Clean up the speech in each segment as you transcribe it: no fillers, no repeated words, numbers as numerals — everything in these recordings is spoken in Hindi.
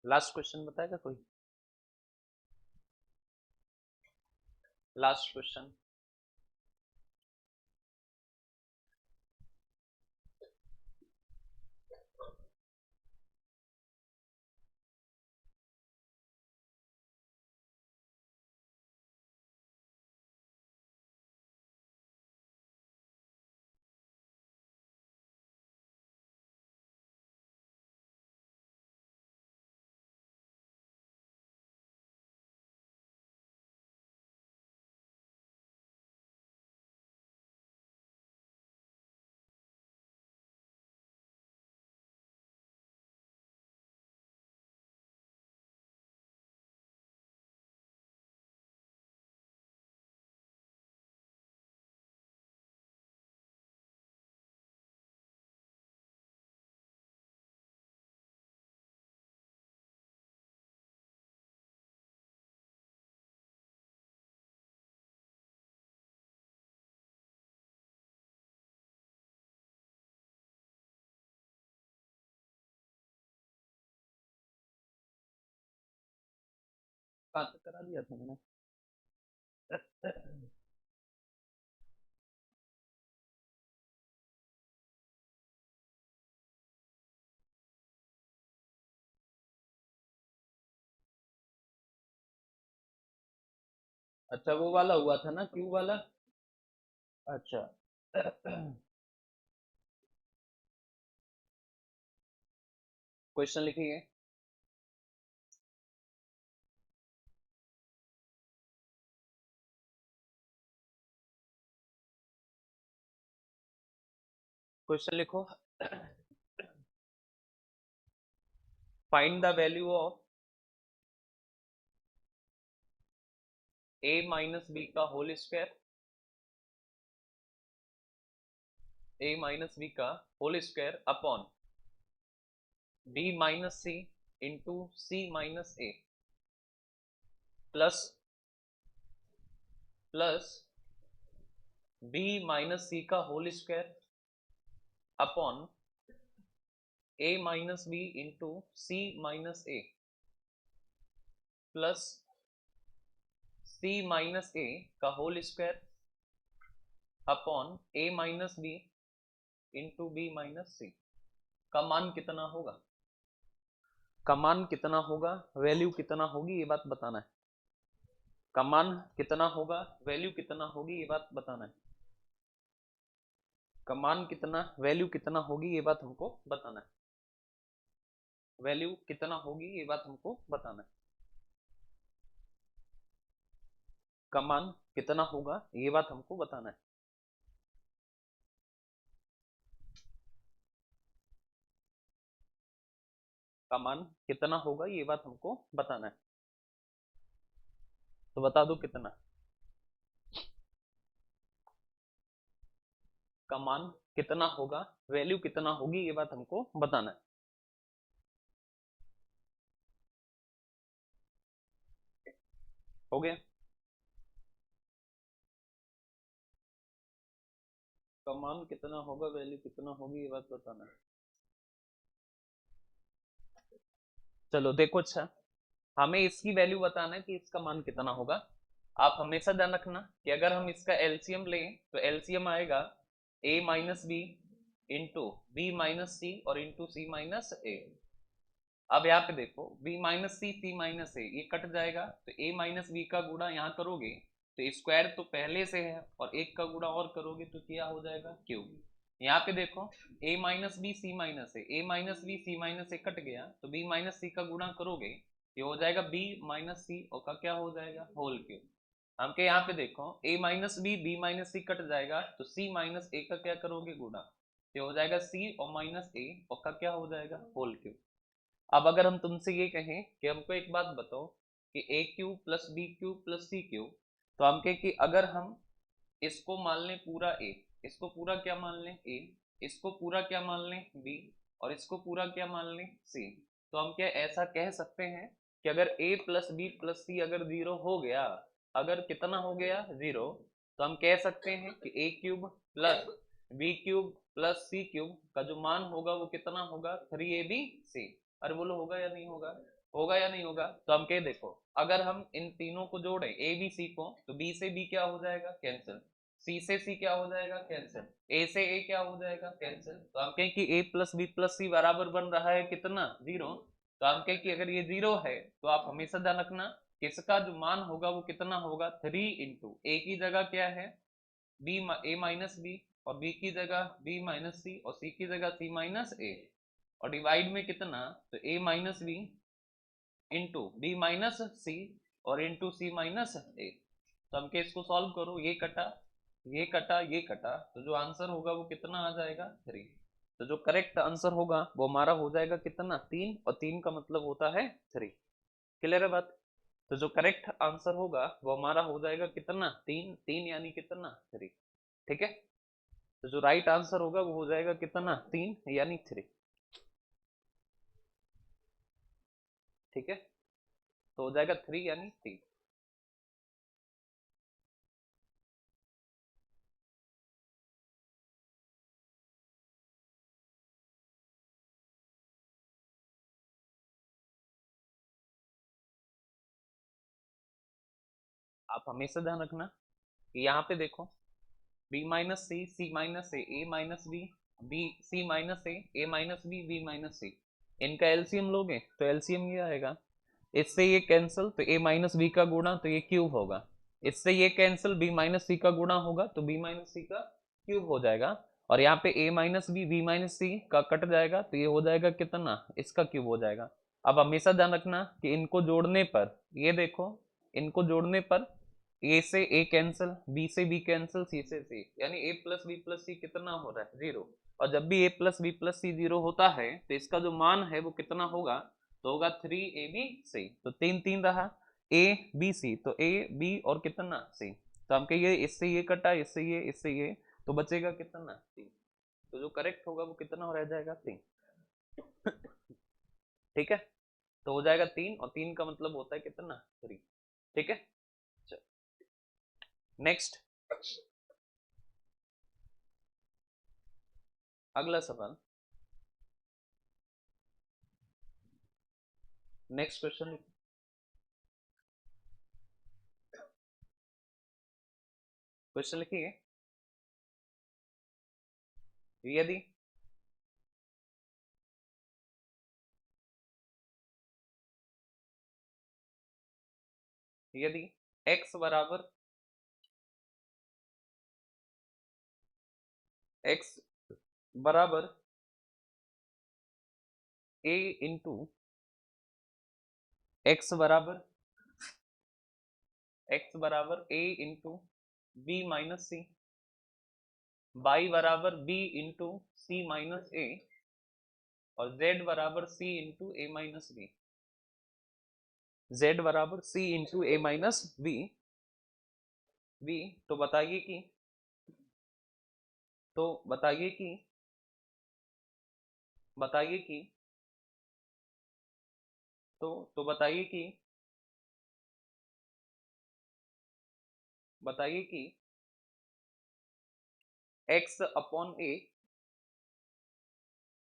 लास्ट क्वेश्चन बताएगा कोई? Last question. कहाँ तक करा दिया था मैंने? अच्छा वो वाला हुआ था ना, क्यू वाला। अच्छा। क्वेश्चन लिखिए। क्वेश्चन लिखो। Find the value of a minus B का whole square, a minus B का whole square upon b minus C into C minus A plus plus b minus C का whole square upon a minus B into C minus A plus c minus A का whole square upon a minus B into B minus C का मान कितना होगा? का मान कितना होगा, वैल्यू कितना होगी, ये बात बताना है। का मान कितना होगा, वैल्यू कितना होगी, ये बात बताना है। का मान कितना, वैल्यू कितना होगी, ये बात हमको बताना है। वैल्यू कितना होगी, ये बात हमको बताना है। का मान कितना होगा, ये बात हमको बताना है। का मान कितना होगा, ये बात हमको बताना है। तो बता दो कितना। का मान कितना होगा, वैल्यू कितना होगी, ये बात हमको बताना है। हो गया? का मान कितना होगा, वैल्यू कितना होगी, ये बात बताना है। चलो देखो। अच्छा, हमें इसकी वैल्यू बताना है कि इसका मान कितना होगा। आप हमेशा ध्यान रखना कि अगर हम इसका एलसीएम लें तो एलसीएम आएगा a minus B into B minus C और इंटू सी माइनस ए। अब यहाँ पे देखो b माइनस सी माइनस ए ये कट जाएगा, तो a माइनस बी का गुणा यहाँ करोगे तो स्क्वायर तो पहले से है और एक का गुणा और करोगे तो क्या हो जाएगा, क्यूब। यहाँ पे देखो a minus B C minus A, a minus B C minus A cut गया तो b माइनस सी का गुणा करोगे ये हो जाएगा b माइनस सी और का क्या हो जाएगा, होल क्यूब। हमके यहाँ पे देखो a minus B minus C cut जाएगा तो c माइनस ए का क्या करोगे, गुणा। ये हो जाएगा c और माइनस ए और का क्या हो जाएगा, होल क्यूब। अब अगर हम तुमसे ये कहें कि हमको एक बात बताओ कि A cube plus B cube plus C cube, तो हम कहें कि अगर हम इसको मान लें पूरा ए, इसको पूरा क्या मान लें ए, इसको पूरा क्या मान लें बी और इसको पूरा क्या मान लें सी, तो हम क्या ऐसा कह सकते हैं कि अगर ए प्लस बी प्लस सी अगर जीरो हो गया, अगर कितना हो गया जीरो, तो हम कह सकते हैं कि A cube plus B cube plus C cube का जो मान होगा वो कितना होगा, 3ab सी। अरे बोलो होगा या नहीं होगा? होगा या नहीं होगा? तो हम कह देखो, अगर हम इन तीनों को जोड़े ए बी सी को, तो बी से बी क्या हो जाएगा? कैंसिल। सी से सी क्या हो जाएगा? कैंसिल। ए से ए क्या हो जाएगा? कैंसिल। तो हम कहें कि ए प्लस बी प्लस सी बराबर बन रहा है कितना? 0। तो हम कहें कि अगर ये 0 है तो आप हमेशा ध्यान रखना कि इसका जो मान होगा वो कितना होगा? 3 इंटू ए की जगह क्या है? बी, ए माइनस बी, और बी की जगह बी माइनस सी, और सी की जगह सी माइनस ए, और डिवाइड में कितना? तो A minus B into B minus C और इंटू सी माइनस ए। तो हम केस को सॉल्व करो, ये कटा, ये कटा, ये कटा, तो जो आंसर होगा वो कितना आ जाएगा? 3। तो जो करेक्ट आंसर होगा वो हमारा हो जाएगा कितना? 3, और 3 का मतलब होता है 3। क्लियर है बात? तो जो करेक्ट आंसर होगा वो हमारा हो जाएगा कितना? 3। 3 यानी कितना? 3। ठीक है। तो जो राइट आंसर होगा वो हो जाएगा कितना? 3 यानी 3। ठीक है, तो हो जाएगा 3 यानी 3। आप हमेशा ध्यान रखना कि यहाँ पे देखो, B minus C, C minus A minus B, B C minus A minus B minus C, इनका एलसीएम लोगे तो एलसीएम ये आएगा, इससे ये कैंसिल तो ए माइनस बी का गुणा तो ये क्यूब होगा, इससे ये कैंसिल बी माइनस सी का गुणा होगा तो बी माइनस सी का क्यूब हो जाएगा, और यहाँ पे ए माइनस बी माइनस सी का कट जाएगा तो ये हो जाएगा कितना? इसका क्यूब हो जाएगा। अब हमेशा ध्यान रखना कि इनको जोड़ने पर, ये देखो, इनको जोड़ने पर ए से ए कैंसिल, बी से बी कैंसिल, सी से सी, यानी ए प्लस बी प्लस सी कितना हो रहा है? 0। और जब भी ए प्लस बी प्लस सी 0 होता है तो इसका जो मान है वो कितना होगा? तो होगा 3 AB C। तो 3 3 रहा, ए बी सी, तो ए बी और कितना? सी। तो हम कहिए इससे ये कटा, इससे ये, तो बचेगा कितना? 3। तो जो करेक्ट होगा वो कितना रह जाएगा? 3। ठीक है, तो हो जाएगा 3, और 3 का मतलब होता है कितना? 3। ठीक है, नेक्स्ट, अगला सवाल, नेक्स्ट क्वेश्चन, क्वेश्चन लिखिए, यदि यदि x बराबर x बराबर a इंटू x बराबर a into B minus C, y बराबर b into C minus A, और z बराबर c into A minus B, z बराबर c into A minus B, तो बताइए कि, तो बताइए कि, बताइए कि, तो बताइए कि, बताइए कि x अपॉन a,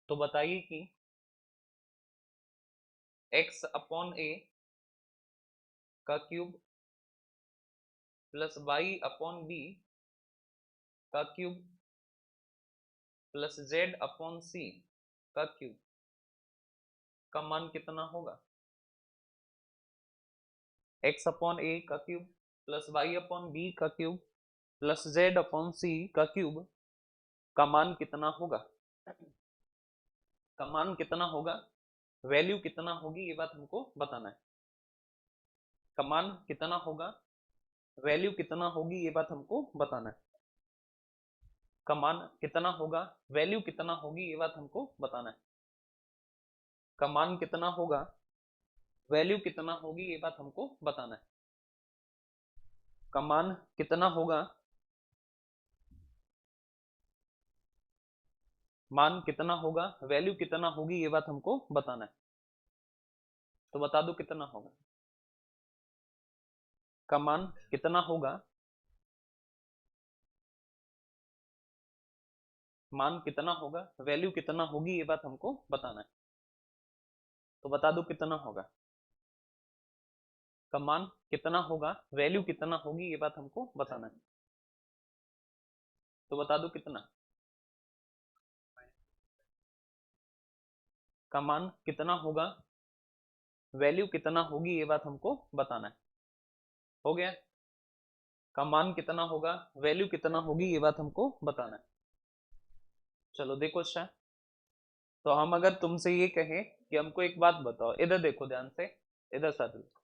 तो बताइए कि x अपॉन a का cube plus y upon B का cube plus z upon C का क्यूब का मान कितना होगा? x अपॉन a का cube plus y upon B का cube plus z upon C का क्यूब का मान कितना होगा? का मान कितना होगा? वैल्यू कितना होगी ये बात हमको बताना है। का मान कितना होगा, वैल्यू कितना होगी ये बात हमको बताना है। का मान कितना होगा, वैल्यू कितना होगी ये बात हमको बताना है। का मान कितना होगा, वैल्यू कितना होगी ये बात हमको बताना है। का मान कितना होगा, मान कितना होगा, वैल्यू कितना होगी ये बात हमको बताना है। तो बता दो कितना होगा। का मान कितना होगा, मान कितना होगा, वैल्यू कितना होगी ये बात हमको बताना है। तो बता दो कितना होगा। का मान कितना होगा, वैल्यू कितना होगी, ये बात हमको बताना है। तो बता दो कितना का मान कितना होगा, वैल्यू कितना होगी, ये बात हमको बताना है। हो गया, का मान कितना होगा, वैल्यू कितना होगी, ये बात हमको बताना है। चलो देखो अच्छा, तो हम अगर तुमसे ये कहें कि हमको एक बात बताओ, इधर देखो ध्यान से, इधर साथ देखो,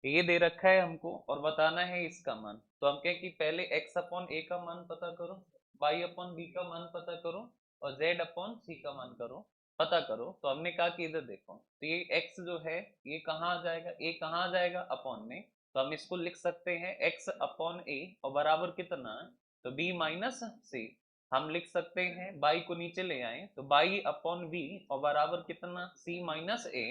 ये दे रखा है हमको और बताना है इसका मान। तो हम कहें कि पहले x अपॉन a का मान पता करो, y अपॉन b का मान पता करो, और z अपॉन c का मान करो, पता करो। तो हमने कहा कि इधर देखो, तो ये x जो है ये कहाँ आ जाएगा, a कहाँ आ जाएगा, अपॉन में। तो हम इसको लिख सकते हैं x अपॉन a और बराबर कितना, तो b माइनस c। हम लिख सकते हैं y को नीचे ले आए तो y अपॉन b और बराबर कितना, c माइनस a।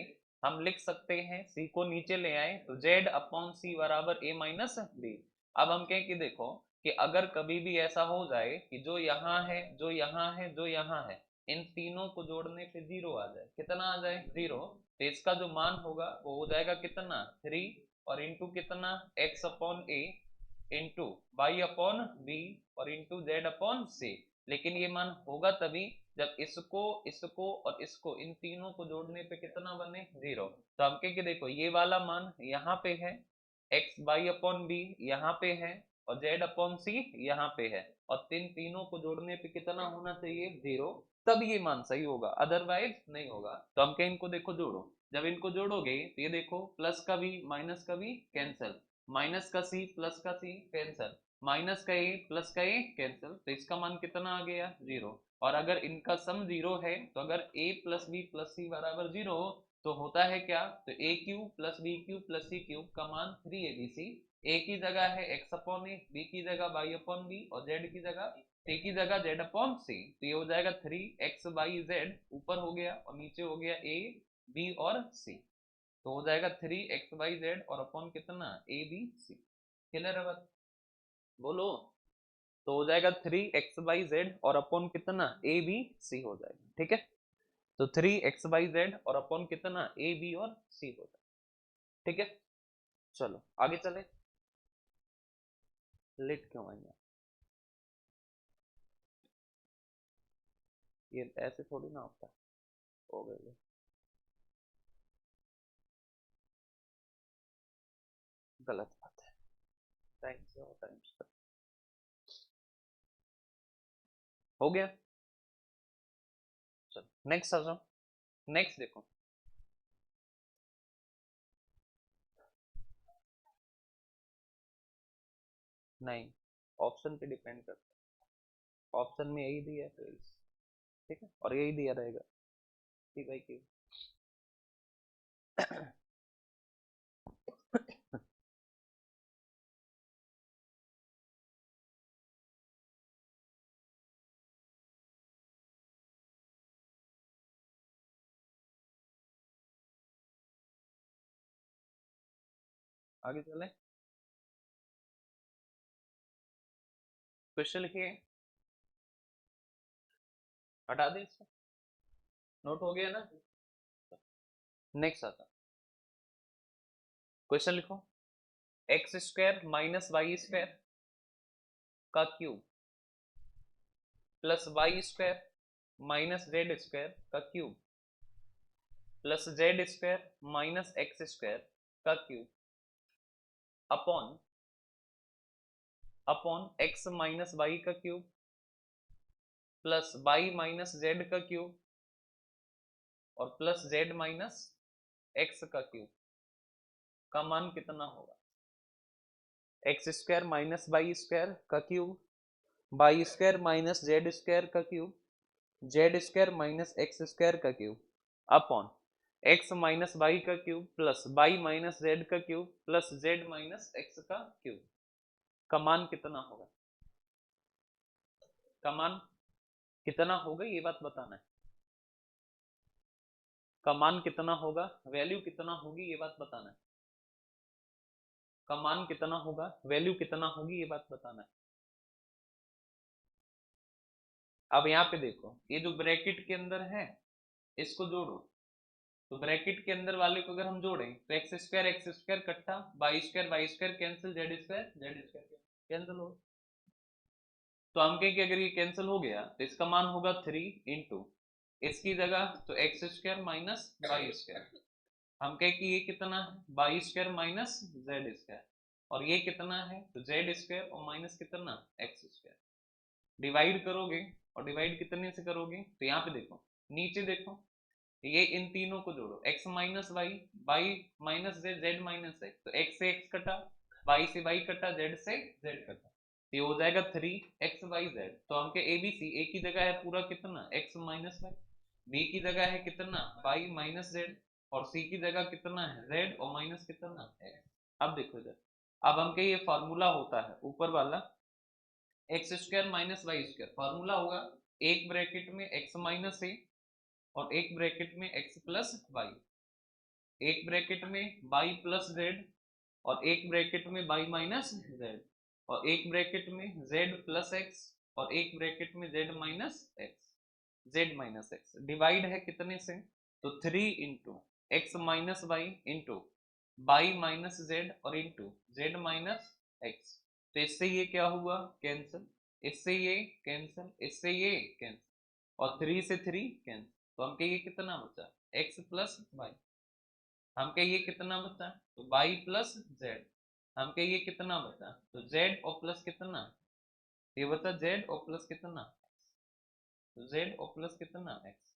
हम लिख सकते हैं c को नीचे ले आए तो z अपॉन c बराबर a माइनस b। अब हम कहें कि देखो कि अगर कभी भी ऐसा हो जाए कि जो यहाँ है, जो यहाँ है, जो यहाँ है, इन तीनों को जोड़ने पे जीरो आ जाए, कितना आ जाए, जीरो। तो इसका जो मान होगा वो हो जाएगा कितना, 3, और इंटू कितना, x upon a, into Y upon B, और इंटू जेड अपॉन सी। लेकिन ये मान होगा तभी जब इसको, इसको और इसको, इन तीनों को जोड़ने पे कितना बने, जीरो। तो हम कहेंगे देखो ये वाला मान यहाँ पे है, एक्स वाई अपॉन बी यहाँ पे है, और जेड अपॉन सी यहाँ पे है, और तीनों को जोड़ने पे कितना होना चाहिए, जीरो। तब ये मान सही होगा, अदरवाइज नहीं होगा। तो हम कहें इनको देखो जोड़ो, जब इनको जोड़ोगे तो ये देखो प्लस का भी माइनस का भी कैंसिल, माइनस का सी प्लस का सी कैंसिल, माइनस का ए प्लस का ए कैंसिल, तो इसका मान कितना आ गया, जीरो। और अगर इनका सम जीरो है तो अगर a plus B plus C बराबर जीरो हो तो होता है क्या, तो A cube plus B cube plus C cube का मान 3abc। ए की जगह है x अपॉन ए, बी की जगह y अपॉन बी, और z की जगह, सी की जगह z अपॉन सी। तो ये हो जाएगा 3x/z, ऊपर हो गया और नीचे हो गया a b और c। तो हो जाएगा 3x/z और अपॉन कितना, a b c। क्लियर है बात, बोलो। तो हो जाएगा 3x/z और अपॉन कितना, a b c हो जाएगा, ठीक है। तो 3x/z और अपॉन कितना, a b और c हो जाएगा, ठीक है। चलो आगे चले, लेट क्यों आई है? ये ऐसे थोड़ी ना होता है। हो गए, गलत बात है, टाइम से और टाइम से हो गया। चलो नेक्स्ट आ जाओ, नेक्स्ट देखो, नहीं, ऑप्शन पे डिपेंड करता है, ऑप्शन में यही दिया है तो ठीक है, और यही दिया रहेगा, ठीक है कि आगे चले, क्वेश्चन लिखिए, हटा दे इसको, नोट हो गया ना। नेक्स्ट आता, क्वेश्चन लिखो, X square minus Y square का cube plus Y square minus Z square का cube plus Z square minus X square का cube upon upon X minus Y का cube plus Y minus Z का क्यूब और प्लस जेड माइनस एक्स का क्यूब का मान कितना होगा। X square minus Y square का cube, Y square minus Z square का cube, Z square minus X square का cube upon X minus Y का cube plus Y minus Z का cube plus Z minus X का क्यूब का मान कितना होगा। का मान कितना होगा ये बात बताना है, का मान कितना होगा, वैल्यू कितना होगी ये बात बताना है, का मान कितना होगा, वैल्यू कितना होगी ये बात बताना है। अब यहाँ पे देखो, ये जो ब्रैकेट के अंदर है इसको जोड़ो, तो ब्रैकेट के अंदर वाले को अगर हम जोड़ें तो एक्स स्क्वायर कट्टा, Y square cancel, Z square cancel हो। तो हम कहें कि अगर ये कैंसिल हो गया तो इसका मान होगा 3 इंटू इसकी जगह तो X square minus Y square, हम कहें कि ये कितना है Y square minus Z square, और ये कितना है तो जेड स्क्वायर और माइनस कितना एक्स स्क्वायर। डिवाइड करोगे और डिवाइड कितने से करोगे तो यहाँ पे देखो नीचे देखो, ये इन तीनों को जोड़ो x minus Y, Y minus Z, Z minus X, तो x से x कटा, y से y कटा, z से z कटा, तो ये हो जाएगा 3xyz। तो हमके ABC, a की जगह है पूरा कितना x माइनस वाई, b की जगह है कितना y माइनस जेड, और c की जगह कितना है z और माइनस कितना x। अब देखो इधर, अब हमके ये फॉर्मूला होता है ऊपर वाला X square minus Y square, formula होगा एक ब्रैकेट में x माइनस ए और एक ब्रैकेट में x प्लस वाई, एक ब्रैकेट में y प्लस जेड और एक ब्रैकेट में y माइनस जेड, और एक ब्रैकेट में z प्लस एक्स और एक ब्रैकेट में z minus X, z minus X. Divide है कितने से तो 3 into X minus Y into Y minus Z और इंटू जेड माइनस एक्स। तो इससे ये क्या हुआ कैंसिल, इससे ये कैंसिल, इससे ये कैंसिल, और 3 से 3 कैंसिल, तो हमके ये कितना बचा x प्लस वाई, हमके ये कितना बचा तो y प्लस जेड, हमके ये कितना बचा तो z और प्लस कितना, ये बचा z और प्लस कितना तो z और प्लस कितना x,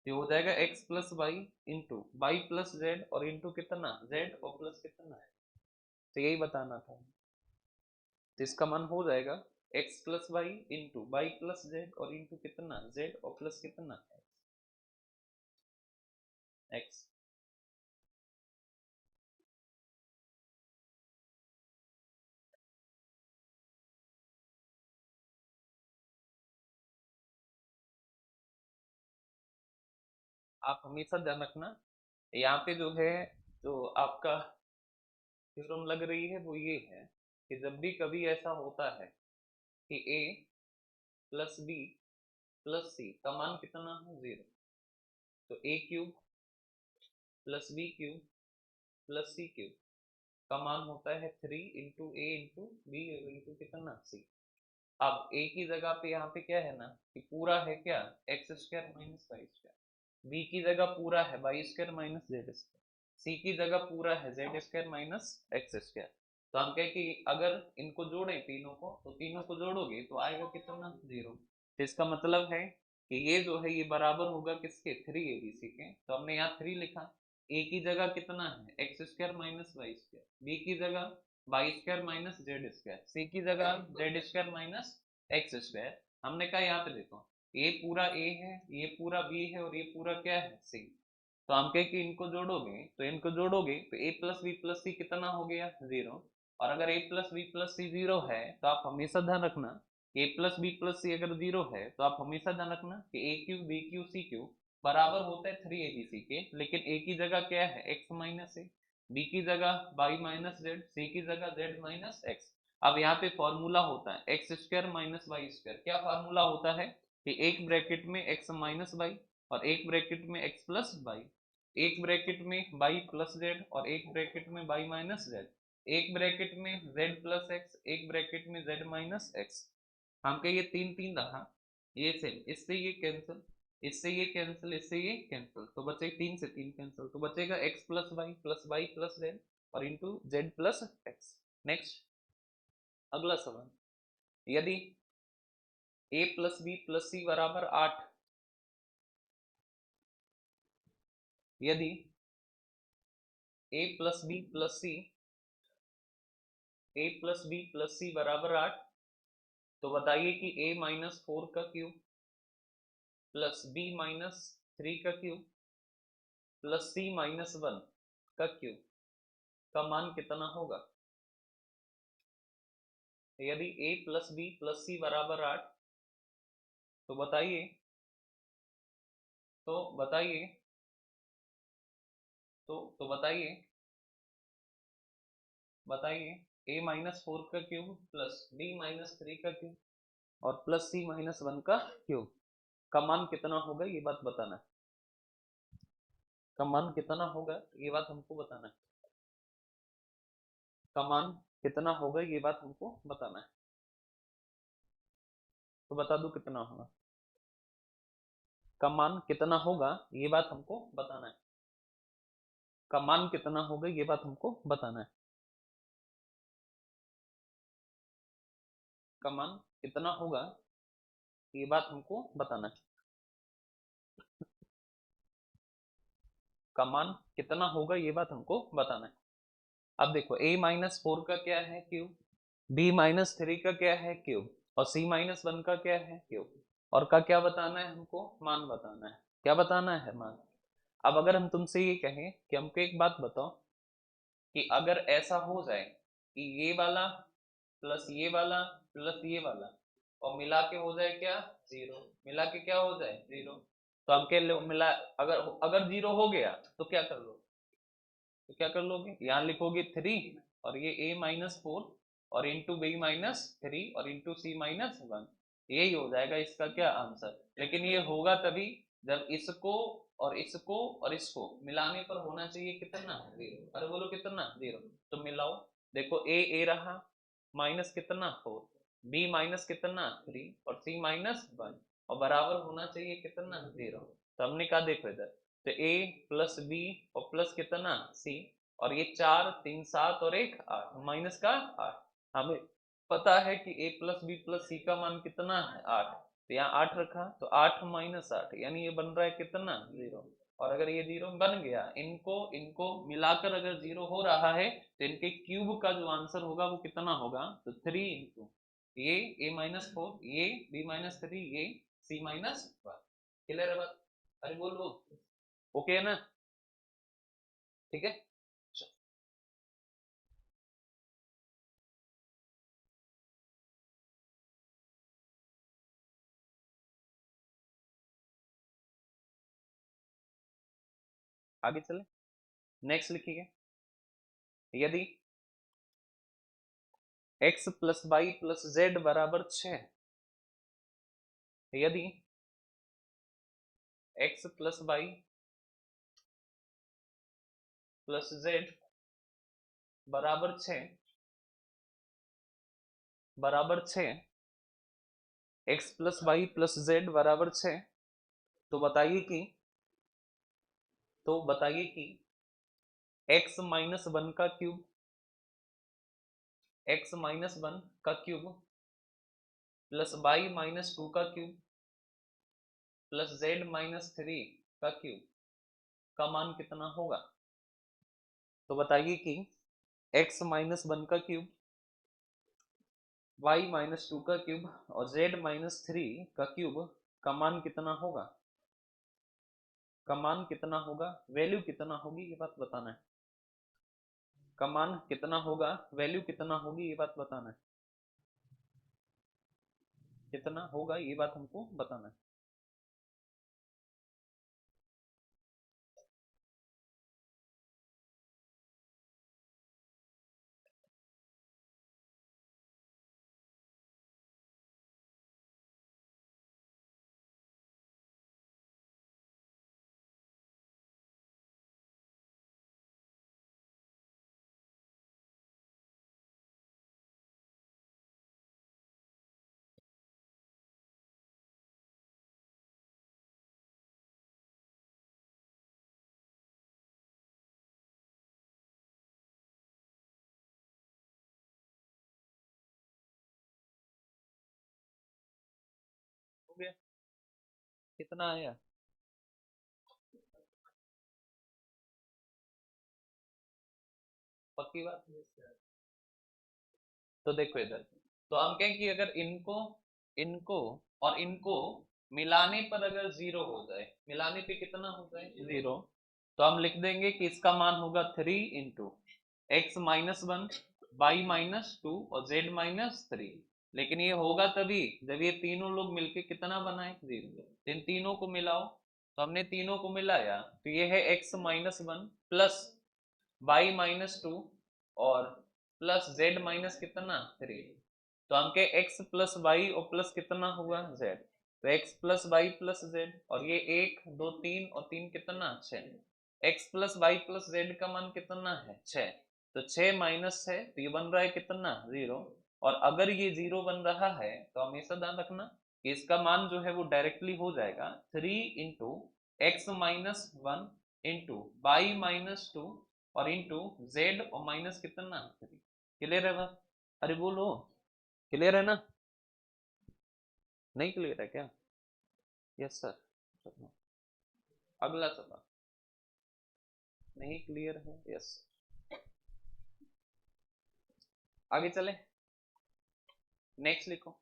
ये हो जाएगा x plus Y into Y plus Z और इंटू कितना z और प्लस कितना है, तो यही बताना था। तो इसका मान हो जाएगा x plus Y into Y plus Z और इंटू कितना z और प्लस कितना x। आप हमेशा ध्यान रखना यहाँ पे जो है, जो आपका थ्योरम लग रही है वो ये है कि जब भी कभी ऐसा होता है कि a plus B plus C का मान कितना है 0, तो a cube plus B cube plus C cube का मान होता है 3 into A into B into कितना सी। अब a की जगह पे यहाँ पे क्या है ना कि पूरा है क्या X square minus Y square, B की जगह पूरा है Y square minus Z square, C की जगह पूरा है Z square minus X square. तो हम कहें कि अगर इनको जोड़ें तीनों को, तो तीनों को जोड़ोगे तो आएगा कितना 0। तो इसका मतलब है कि ये जो है ये बराबर होगा किसके 3abc के, तो हमने यहाँ 3 लिखा, a की जगह कितना है X square minus Y square, B की जगह Y square minus Z square, C की जगह Z square minus X square. हमने कहा यहाँ पे देखो ये पूरा a है, ये पूरा b है और ये पूरा क्या है c, तो हम कहें कि इनको जोड़ोगे तो इनको जोड़ोगे तो a प्लस बी प्लस सी कितना हो गया 0, और अगर a प्लस बी प्लस सी 0 है तो आप हमेशा ध्यान रखना a प्लस बी प्लस सी अगर 0 है तो आप हमेशा ध्यान रखना कि a cube B cube C cube बराबर होता है 3abc के, लेकिन a की जगह क्या है x माइनस ए, b की जगह y माइनस जेड, सी की जगह z माइनस एक्स। अब यहाँ पे फॉर्मूला होता है X square minus Y square, क्या फॉर्मूला होता है कि एक ब्रैकेट में x माइनस वाई और एक ब्रैकेट में x प्लस वाई, एक ब्रैकेट में y प्लस जेड और एक ब्रैकेट में y माइनस जेड, एक ब्रैकेट में z प्लस एक्स, एक ब्रैकेट में z माइनस एक्स। हम कहे ये 3 3 रहा, ये सेम, इससे ये कैंसिल, इससे ये कैंसिल, इससे ये कैंसिल, तो बचे 3 से 3 कैंसिल, तो बचेगा x plus Y plus Z और into Z plus X. Next अगला सवाल, यदि a plus B plus C बराबर 8, यदि a plus B plus C, a plus B plus C बराबर 8, तो बताइए कि a माइनस 4 का क्यूब प्लस b माइनस 3 का क्यूब प्लस c माइनस 1 का क्यूब का मान कितना होगा। यदि a plus B plus C बराबर 8, तो बताइए, तो बताइए, तो बताइए, बताइए a माइनस 4 का क्यूब प्लस b माइनस 3 का क्यूब और प्लस c माइनस 1 का क्यूब का मान कितना होगा, ये बात बताना है। का मान कितना होगा ये बात हमको बताना है। का मान कितना होगा ये बात हमको बताना है। तो बता दो कितना होगा। का मान कितना होगा ये बात हमको बताना है। का मान कितना होगा ये बात हमको बताना है। का मान कितना होगा ये बात हमको बताना है। का मान कितना होगा ये बात हमको बताना है। अब देखो a-4 का क्या है क्यूब, b-3 का क्या है क्यूब, और c-1 का क्या है क्यूब, और का क्या बताना है हमको, मान बताना है। क्या बताना है, मान। अब अगर हम तुमसे ये कहें कि हमको एक बात बताओ कि अगर ऐसा हो जाए कि ये वाला प्लस ये वाला प्लस ये वाला और मिला के हो जाए क्या, जीरो, मिला के क्या हो जाए, जीरो, तो हम क्या मिला, अगर अगर जीरो हो गया तो क्या कर लो, तो क्या कर लोगे, यहाँ लिखोगे 3 और ये a-4 और इंटू b-3 और इंटू c-1, यही हो जाएगा इसका क्या आंसर। लेकिन ये होगा तभी जब इसको और इसको और इसको मिलाने पर होना चाहिए कितना, जीरो। अरे बोलो कितना, जीरो। तो मिलाओ, देखो a रहा माइनस कितना 4, b माइनस कितना 3 और c-1 और बराबर होना चाहिए कितना, जीरो। तो हमने कहा देखो इधर, तो a प्लस बी और प्लस कितना c, और ये 4 3 7 और 1 8, माइनस का 8। हमें पता है कि a plus B plus C का मान कितना है 8, तो यहाँ 8 रखा तो 8 माइनस 8 यानी ये बन रहा है कितना, जीरो। और अगर ये जीरो बन गया, इनको इनको मिलाकर अगर जीरो हो रहा है तो इनके क्यूब का जो आंसर होगा वो कितना होगा, तो 3 इंटू ये a-4, ये b-3, ये c-1। क्लियर है बात, अरे बोलो ओके है ना, ठीक है। आगे चले, नेक्स्ट लिखिए, यदि x plus Y plus Z बराबर 6, यदि x plus Y plus Z बराबर 6, बराबर 6, x plus Y plus Z बराबर 6, तो बताइए कि, तो बताइए कि x-1 का क्यूब, x-1 का क्यूब प्लस y-2 का क्यूब प्लस z-3 का क्यूब का मान कितना होगा। तो बताइए कि x-1 का क्यूब, y-2 का क्यूब और z-3 का क्यूब का मान कितना होगा, का मान कितना होगा, वैल्यू कितना होगी ये बात बताना है। का मान कितना होगा, वैल्यू कितना होगी ये बात बताना है। कितना होगा ये बात हमको बताना है। हो गया, कितना आया, पक्की बात। तो देखो इधर, तो हम कहें कि अगर इनको इनको और इनको मिलाने पर अगर जीरो हो जाए, मिलाने पे कितना हो जाए, जीरो, तो हम लिख देंगे कि इसका मान होगा 3 इंटू x-1, y-2 और z-3। लेकिन ये होगा तभी जब ये तीनों लोग मिलके कितना बनाए, जीरो। इन तीनों को मिलाओ, तो हमने तीनों को मिलाया तो ये है x-1 प्लस y-2 और प्लस z-3। तो हम के x प्लस वाई और प्लस कितना हुआ z, तो x plus Y plus Z, और ये 1 2 3 और 3 कितना 6, x plus Y plus Z का मान कितना है 6, तो 6 माइनस 6 तो ये बन रहा है कितना 0। और अगर ये 0 बन रहा है तो हमेशा ध्यान रखना कि इसका मान जो है वो डायरेक्टली हो जाएगा 3 into X minus 1 into Y minus 2 और इंटू जेड और माइनस कितना 3। क्लियर है बात? अरे बोलो, क्लियर है ना? नहीं क्लियर है क्या? Yes sir. चलो अगला सवाल। नहीं क्लियर है? यस। आगे चले, नेक्स्ट लिखो,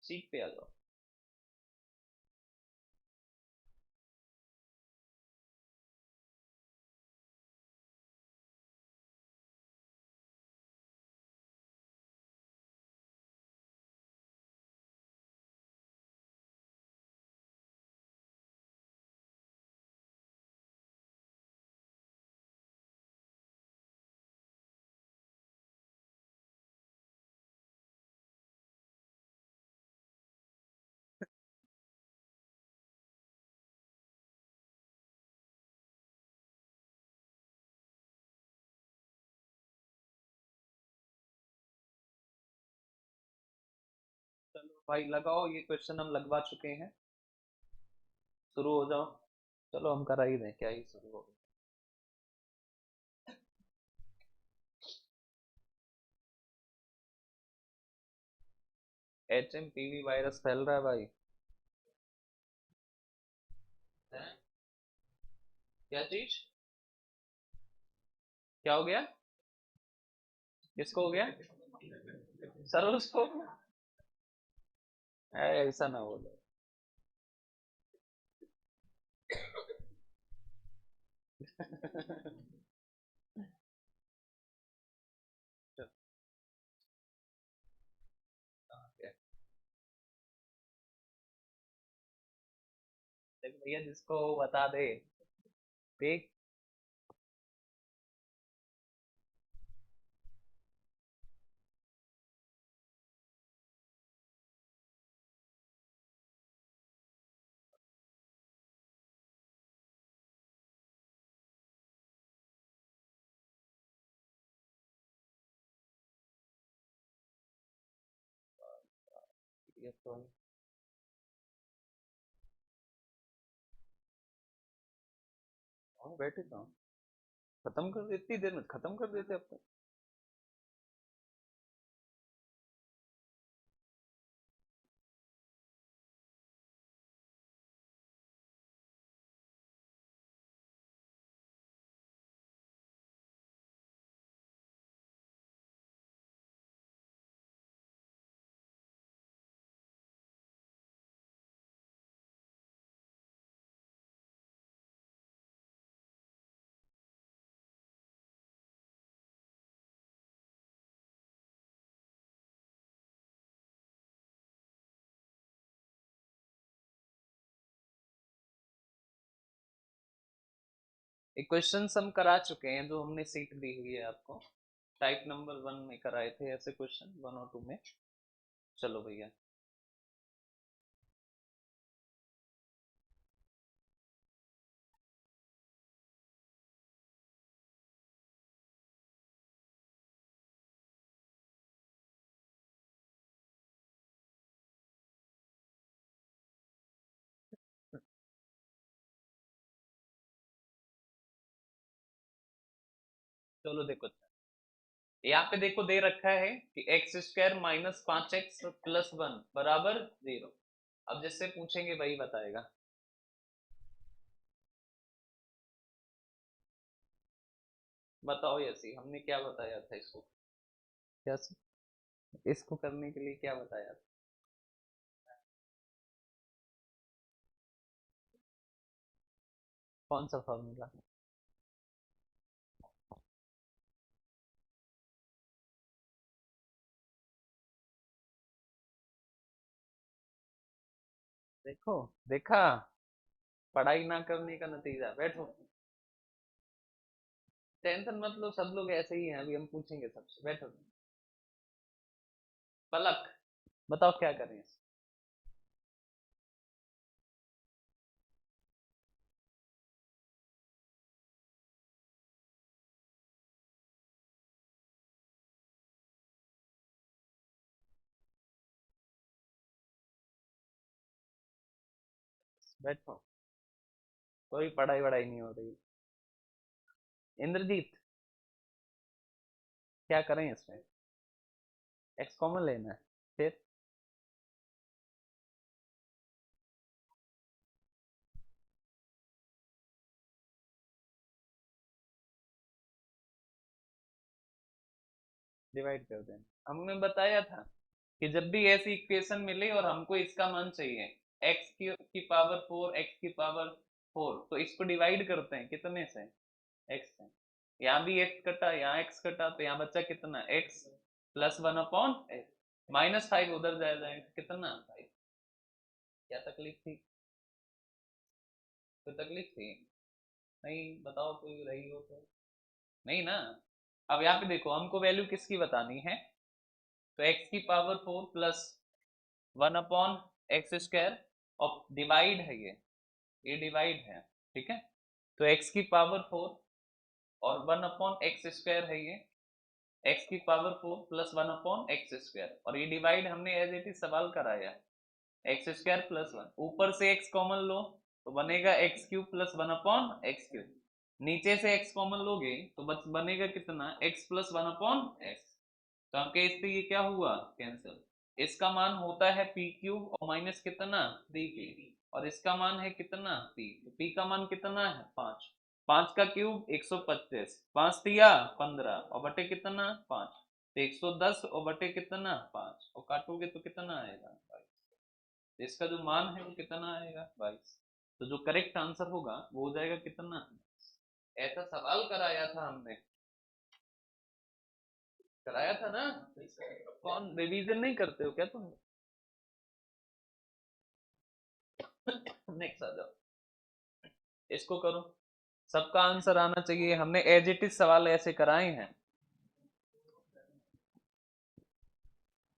सीट पे आ जाओ। चलो भाई लगाओ, ये क्वेश्चन हम लगवा चुके हैं, शुरू हो जाओ। चलो हम करा ही दें, क्या ही शुरू हो। HMPV वायरस फैल रहा है भाई। हैं? क्या चीज? क्या हो गया? किसको हो गया? सरोज को? ऐसा ना बोलो। देख भैया, जिसको बता दे। देख, ये तो बैठे था, खत्म कर दे, इतनी देर में खत्म कर देते अब तक। एक क्वेश्चन हम करा चुके हैं, जो हमने सीट दी हुई है आपको, टाइप नंबर 1 में कराए थे ऐसे क्वेश्चन, 1 और 2 में। चलो भैया, चलो देखो, यहाँ पे देखो दे रखा है कि x square minus 5x plus 1 बराबर 0। अब जिससे पूछेंगे वही बताएगा। बताओ यसी, हमने क्या बताया था इसको? क्या इसको करने के लिए क्या बताया था? कौन सा फॉर्मूला? देखो, देखा, पढ़ाई ना करने का नतीजा। बैठो, टेंशन मत लो, सब लोग ऐसे ही हैं, अभी हम पूछेंगे सबसे। बैठो। पलक, बताओ क्या करें? बैठो, कोई पढ़ाई वढ़ाई नहीं हो रही। इंद्रजीत, क्या करें इसमें? एक्स कॉमन लेना है, फिर डिवाइड कर देना। हमने बताया था कि जब भी ऐसी इक्वेशन मिले और हमको इसका मान चाहिए, की पावर 4, एक्स की पावर 4, तो इसको डिवाइड करते हैं कितने से? एक्स से। यहाँ भी एक्स कटा, यहाँ एक्स कटा, तो यहाँ बच्चा कितना? X plus 1 x. -5 उधर जाएगा, कितना? 5। क्या तकलीफ थी? कोई तकलीफ थी? नहीं, बताओ कोई रही हो तो। नहीं ना। अब यहाँ पे देखो, हमको वैल्यू किसकी बतानी है? तो एक्स की पावर 4 प्लस 1/x², और डिवाइड है ये डिवाइड है, ठीक है। तो एक्स की पावर 4 और 1/x² है ये, एक्स की पावर 4 प्लस 1/x², और ये डिवाइड हमने एज इट इज सवाल कराया, x² प्लस 1। ऊपर से x कॉमन लो तो बनेगा x³ प्लस 1/x³। नीचे से x कॉमन लोगे तो बस बनेगा कितना? x plus 1/x। तो आपके इससे ये क्या हुआ? कैंसिल। इसका मान होता है p³ और माइनस कितना? 3p। और इसका मान है कितना? p। तो p का मान कितना है? 5। 5 का क्यूब 125, 5 तिया 15, और बटे कितना? 5। तो 110 और बटे कितना? 5, और काटोगे तो कितना आएगा? 22। इसका जो मान है वो कितना आएगा? 22। तो जो करेक्ट आंसर होगा वो हो जाएगा कितना? ऐसा सवाल कराया था हमने, कराया था ना। कौन रिवीजन नहीं करते हो क्या तुम? नेक्स्ट आ जाओ, इसको करो। सबका आंसर आना चाहिए, हमने एज इट इज सवाल ऐसे कराए हैं।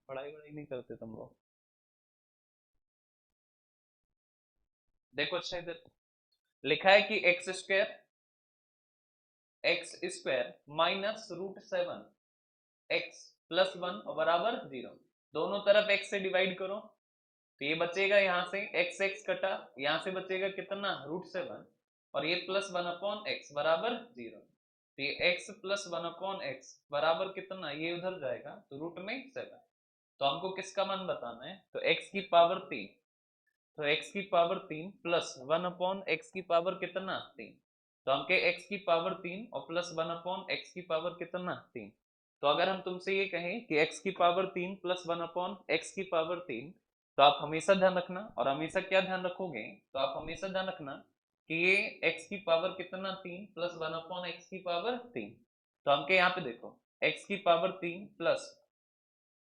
पढ़ाई वढ़ाई नहीं करते तुम लोग। देखो अच्छा, इधर लिखा है कि x² -√7 x प्लस 1 और बराबर 0। दोनों तरफ x से डिवाइड करो तो ये बचेगा, यहाँ से x x कटा, यहाँ से बचेगा कितना? √7, और ये प्लस 1/x बराबर 0। तो ये x प्लस 1/x बराबर कितना? ये उधर जाएगा तो √7। तो हमको किसका मान बताना है? तो x की पावर 3। तो x की पावर 3 प्लस 1/x की पावर कितना? 3। तो हमके x की पावर 3 और प्लस 1/x की पावर कितना? 3। तो अगर हम तुमसे ये कहें कि x की पावर 3 प्लस 1/x की पावर 3, तो आप हमेशा ध्यान रखना, और हमेशा क्या ध्यान रखोगे? तो आप हमेशा ध्यान रखना कि ये x की पावर कितना? 3 प्लस 1/x की पावर 3। तो हमके यहाँ पे देखो, x की पावर 3 प्लस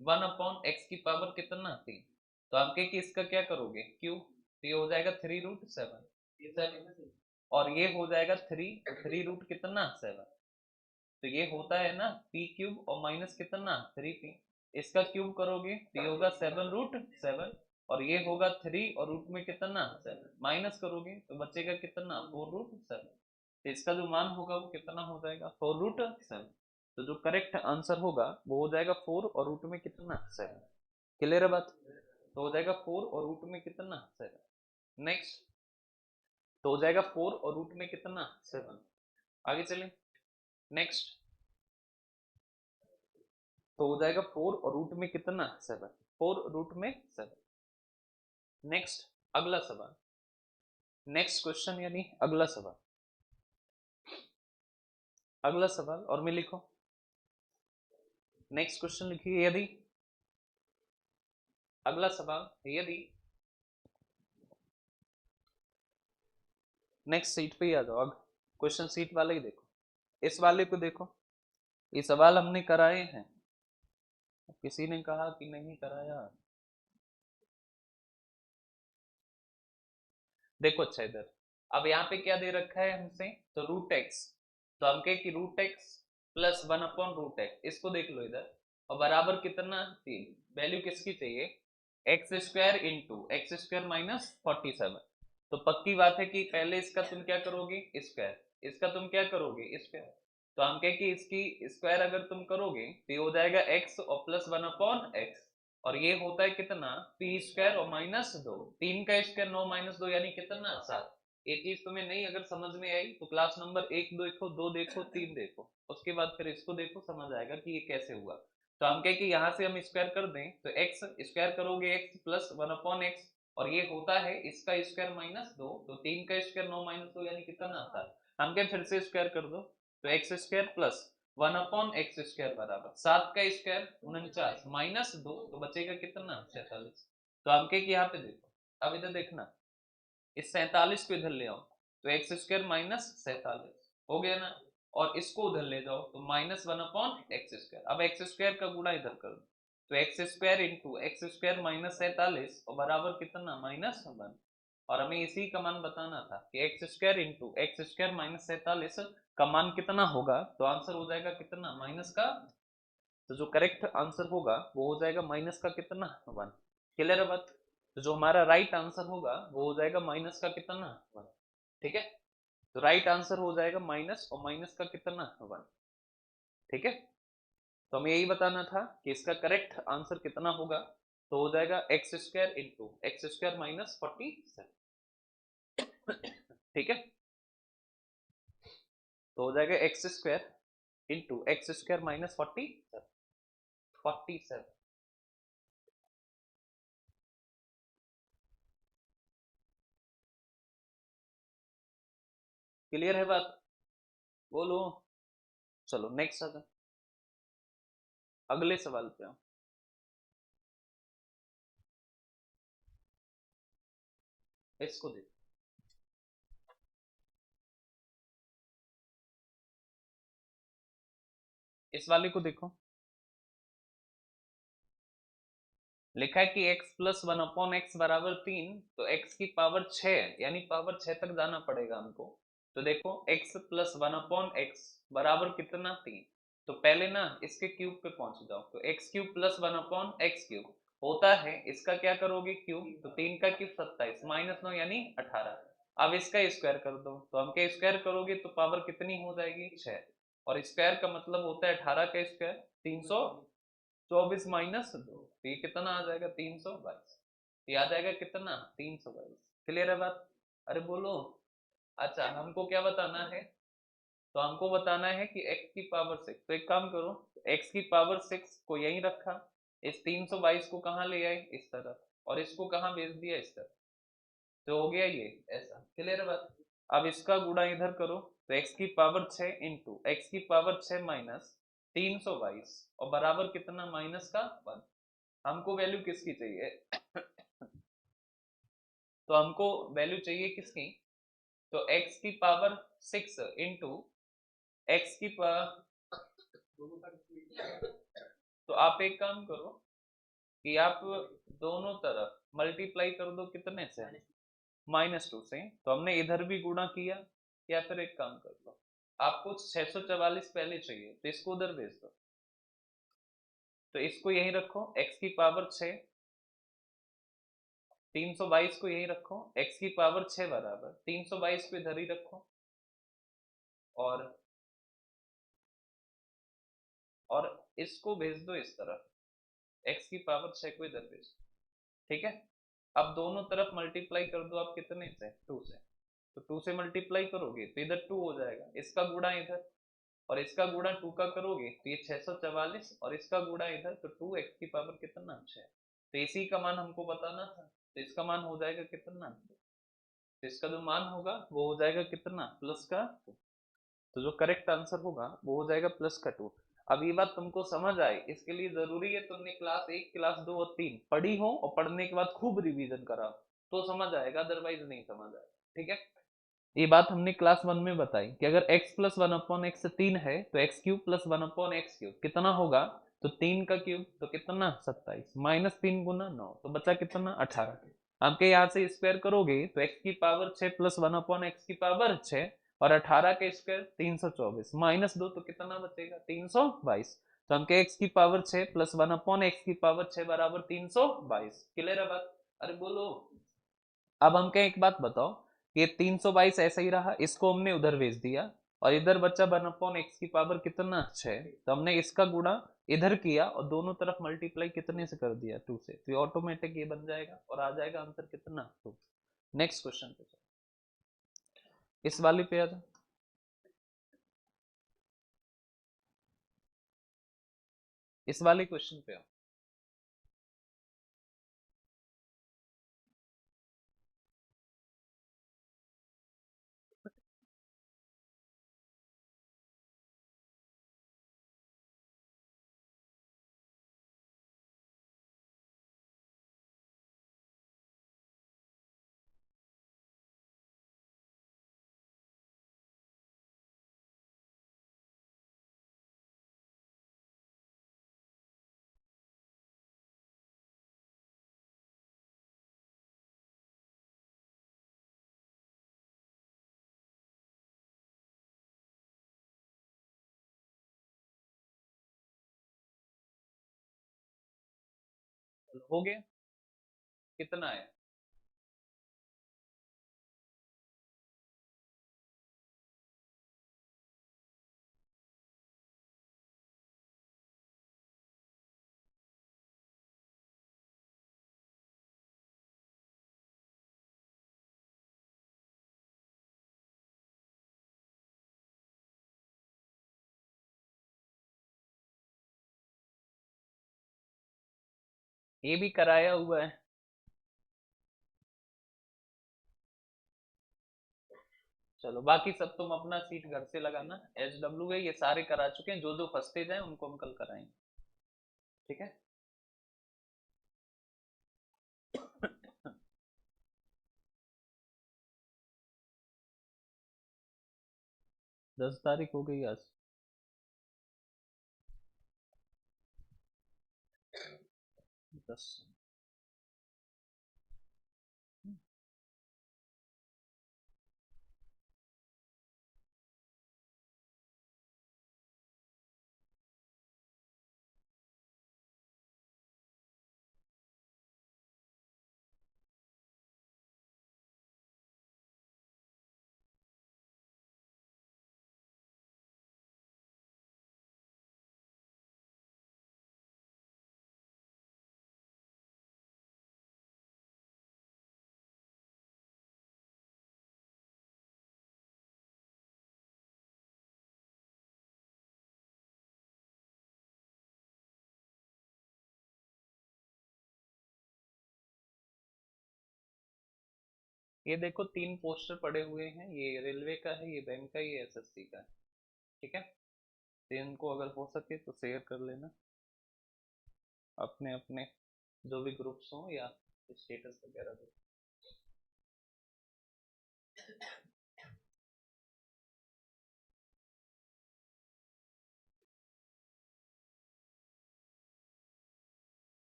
1/x की पावर कितना? 3। तो आप कहे कि इसका क्या करोगे? क्यूब, तो ये हो जाएगा 3√7, और ये हो जाएगा 3, 3 कितना? 7। तो ये होता है ना p³ और माइनस कितना? 3p। इसका क्यूब करोगे तो ये होगा 7√7, और ये होगा 3 और रूट में कितना? 7। माइनस करोगे तो बचेगा कितना? 4√7। तो इसका जो मान होगा वो कितना हो जाएगा? 4√7। तो जो करेक्ट आंसर होगा वो हो जाएगा 4 और रूट में कितना? 7। क्लियर है बात? तो हो जाएगा 4 और रूट में कितना? 7। नेक्स्ट, तो हो जाएगा 4 और रूट में कितना? 7। आगे चले, नेक्स्ट। तो हो जाएगा 4 और रूट में कितना? 7। 4 रूट में 7। नेक्स्ट, अगला सवाल, नेक्स्ट क्वेश्चन यानी अगला सवाल। अगला सवाल और में लिखो, नेक्स्ट क्वेश्चन लिखिए। यदि अगला सवाल, यदि नेक्स्ट सीट पे ही आ जाओ। अब क्वेश्चन सीट वाले ही देखो, इस वाले को देखो। ये सवाल हमने कराए हैं, किसी ने कहा कि नहीं कराया। देखो अच्छा, इधर अब यहाँ पे क्या दे रखा है हमसे? तो √x। तो हम कहे कि √x प्लस 1/√x, इसको देख लो इधर, और बराबर कितना? 3। वैल्यू किसकी चाहिए? x² into x² -47। तो पक्की बात है कि पहले इसका तुम क्या करोगे? स्क्वायर। इसका तुम क्या करोगे? स्क्वायर। तो हम कहे कि इसकी स्क्वायर अगर तुम करोगे तो ये हो जाएगा x और प्लस 1/x, और ये होता है कितना, पी स्क्वायर और माइनस 2, 3 का स्क्वायर 9 माइनस 2 यानी कितना 7। ये चीज तुम्हें नहीं अगर समझ में आई तो क्लास नंबर 1 देखो, 2 देखो, 3 देखो, उसके बाद फिर इसको देखो, समझ आएगा कि ये कैसे हुआ। तो हम कहें कि यहाँ से हम स्क्वायर कर दें तो एक्स स्क्वायर करोगे एक्स प्लस 1/x, और ये होता है इसका स्क्वायर माइनस 2, तो 3 का स्क्वायर 9 माइनस 2 यानी कितना आता है। हम कहें फिर से स्क्वायर कर दो तो X square plus 1/x square बराबर 7 का स्क्वायर 49 माइनस 2, तो बचेगा कितना 47। तो हम कहें कि यहाँ पे देखो, अब इधर देखना, इस 47 को इधर ले आओ तो एक्स स्क्वायर माइनस 47 हो गया ना, और इसको उधर ले जाओ तो माइनस 1/x स्क्वायर। अब एक्स स्क्वायर का गुणा इधर कर दो तो X square into x square minus 47 और बराबर कितना -1। और हमें इसी का मान बताना था कि x square into x square minus 47 का मान कितना होगा, तो आंसर हो जाएगा कितना माइनस का, तो जो करेक्ट आंसर होगा वो हो जाएगा माइनस का कितना 1। क्लियर है बात। तो जो हमारा राइट आंसर होगा वो हो जाएगा माइनस का कितना 1। ठीक है, तो राइट आंसर हो जाएगा माइनस और माइनस का कितना 1। ठीक है, तो हमें यही बताना था कि इसका करेक्ट आंसर कितना होगा, तो हो जाएगा x square into x square minus 47। ठीक है, तो हो जाएगा x square into x square minus 47। Clear है बात, बोलो। चलो नेक्स्ट आ जाओ, अगले सवाल पे आओ। इसको देखो, इस वाले को देखो, लिखा है कि x प्लस 1/x बराबर 3, तो x की पावर 6 यानी पावर 6 तक जाना पड़ेगा हमको। तो देखो x प्लस 1/x बराबर कितना 3, तो पहले ना इसके क्यूब पे पहुंच जाओ, तो x cube plus 1/x cube होता है, इसका क्या करोगे क्यूब, तो 3 का क्यूब 27 माइनस 9 यानी 18। अब इसका स्क्वायर कर दो, तो हम क्या स्क्वायर करोगे तो पावर कितनी हो जाएगी 6, और स्क्वायर का मतलब होता है 18 का स्क्वायर 324 माइनस 2, तो ये कितना आ जाएगा 322। ये आ जाएगा कितना 322। क्लियर है बात, अरे बोलो। अच्छा हमको क्या बताना है, तो हमको बताना है कि x की पावर 6, तो एक काम करो, x की पावर 6 को यहीं रखा, इस 322 को कहाँ ले आए इस तरफ, और इसको कहाँ भेज दिया इस तरफ, तो हो गया ये ऐसा। क्लियर है बात। अब इसका गुणा इधर करो तो x की पावर 6 इंटू एक्स की पावर 6 माइनस 322 और बराबर कितना माइनस का 1। हमको वैल्यू किसकी चाहिए तो हमको वैल्यू चाहिए किसकी, तो x की पावर 6 इंटू एक्स की पावर, तो आप एक काम करो कि आप दोनों तरफ मल्टीप्लाई कर दो कितने से, -2 से। तो हमने इधर भी गुणा किया, या फिर एक काम कर लो, आपको 644 पहले चाहिए तो इसको उधर भेज दो, तो इसको यहीं रखो x की पावर 6, 322 को यहीं रखो, x की पावर 6 बराबर 322 को इधर ही रखो, और और इसको भेज दो इस तरफ, x की पावर 6 को इधर भेज दो। ठीक है, अब दोनों तरफ मल्टीप्लाई कर दो आप कितने से 2 से, तो 2 से मल्टीप्लाई करोगे तो इधर 2 हो जाएगा, इसका गुणा इधर और इसका गुणा 2 का करोगे तो ये 644, और इसका गुणा इधर तो 2x की पावर कितना 6, तो इसी का मान हमको बताना था, तो इसका मान हो जाएगा कितना, तो इसका जो मान होगा वो हो जाएगा कितना प्लस का 2। तो जो करेक्ट आंसर होगा वो हो जाएगा प्लस का 2। अब ये बात तुमको समझ आए, इसके लिए जरूरी है तुमने क्लास 1 क्लास 2 और 3 पढ़ी हो, और पढ़ने के बाद खूब रिवीजन करा तो समझ आएगा, अदरवाइज नहीं समझ आएगा। ठीक है, ये बात हमने क्लास 1 में बताई कि अगर x प्लस 1/x 3 है तो x cube plus 1/x cube कितना होगा, तो 3 का क्यूब तो कितना 27 माइनस 3 गुना 9, तो बचा कितना 18। आपके यहाँ से स्क्वायर करोगे तो x की पावर 6 प्लस 1/x की पावर 6 और 18 का स्क्वायर 324 माइनस 2, तो कितना बचेगा 322। तो हमके x की पावर 6 प्लस 1/x की पावर 6 बराबर 322। क्लियर है बात, अरे बोलो। अब हमके एक बात बताओ, ये 322 ऐसा ही रहा, इसको हमने उधर भेज दिया, और इधर बच्चा 1/x की पावर कितना 6, तो हमने इसका गुणा इधर किया और दोनों तरफ मल्टीप्लाई कितने से कर दिया 2 से, तो ऑटोमेटिक ये बन जाएगा और आ जाएगा आंसर कितना 2। नेक्स्ट क्वेश्चन पे चलो, इस वाले पे आ जाओ। इस वाले क्वेश्चन पे आओ। हो गया, कितना है? ये भी कराया हुआ है। चलो बाकी सब तुम अपना सीट घर से लगाना, HW है, ये सारे करा चुके हैं, जो जो फंसते जाए उनको हम कल कराएंगे। ठीक है। 10 तारीख हो गई आज। 10। ये देखो 3 पोस्टर पड़े हुए हैं, ये रेलवे का है, ये बैंक का, ये SSC का है। ठीक है, तो इनको अगर हो सके तो शेयर कर लेना अपने अपने जो भी ग्रुप्स हों या स्टेटस वगैरह दो।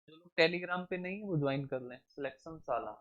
जो लोग टेलीग्राम पे नहीं है वो ज्वाइन कर लें, सिलेक्शन साला।